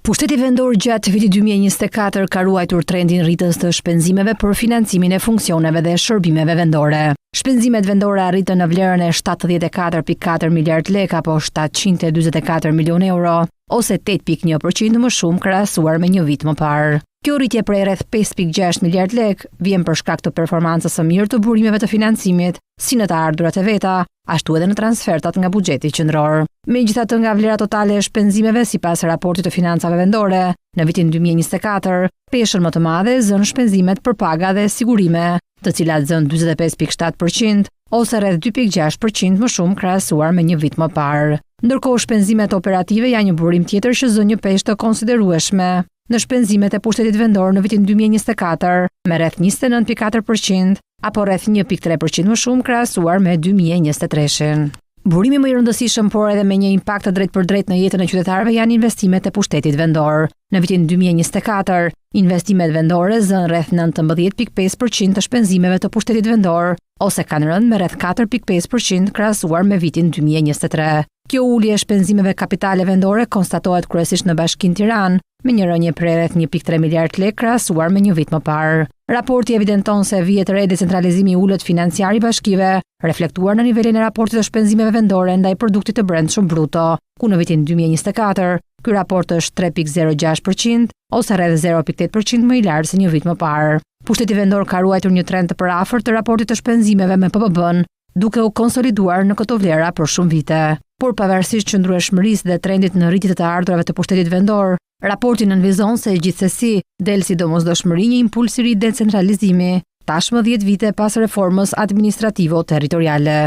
Pushteti vendor gjatë vitit 2024 ka ruajtur trendin rritës të shpenzimeve për financimin e funksioneve dhe shërbimeve vendore. Shpenzimet vendore arritën në vlerën e 74.4 miliard lek apo 744 milion euro, ose 8.1% më shumë krahasuar me një vit më parë. Kjo rritje prej rreth 5.6 miliard lek vjen për shkak të performancës së mirë të burimeve të financimit, si në të ardhurat e veta, ashtu edhe në transfertat nga buxheti qendror. Megjithatë, nga vlera totale e shpenzimeve sipas raportit të financave vendore, në vitin 2024, peshën më të madhe zën shpenzimet për paga dhe sigurime, të cilat zën 45.7% ose rreth 2.6% më shumë krahasuar me një vit më parë. Ndërkohë, shpenzimet operative janë një burim tjetër që zën një peshë të konsiderueshme në shpenzimet e pushtetit vendor në vitin 2024 me rreth 29.4% apo rreth 1.3% më shumë krahasuar me 2023-shin. Burimi më i rëndësishëm por edhe me një impakt të drejtpërdrejtë në jetën e qytetarëve janë investimet e pushtetit vendor. Në vitin 2024, investimet vendore zën rreth 19.5% të shpenzimeve të pushtetit vendor, ose kanë rënë me rreth 4.5% krahasuar me vitin 2023. Kjo ulje e shpenzimeve kapitale vendore konstatohet kryesisht në Bashkinë Tiranë, me një rënje prej rreth 1.3 miliard lek krahasuar me një vit më parë. Raporti evidenton se vije të re decentralizimi i ulët financiar i bashkive, reflektuar në nivelin e raportit të shpenzimeve vendore ndaj produktit të brendshëm bruto, ku në vitin 2024 ky raport është 3.06% ose rreth 0.8% më i lartë se një vit më parë. Pushteti vendor ka ruajtur një trend të përafërt të raportit të shpenzimeve me PPB-n, duke u konsoliduar në këto vlera për shumë vite. Por pavarësisht qëndrueshmërisë dhe trendit në rritje të ardhurave të pushtetit vendor, raporti nënvizon se gjithsesi del si domosdoshmëri një impuls i ri decentralizimi, tashmë 10 vite pas reformës administrativo-territoriale.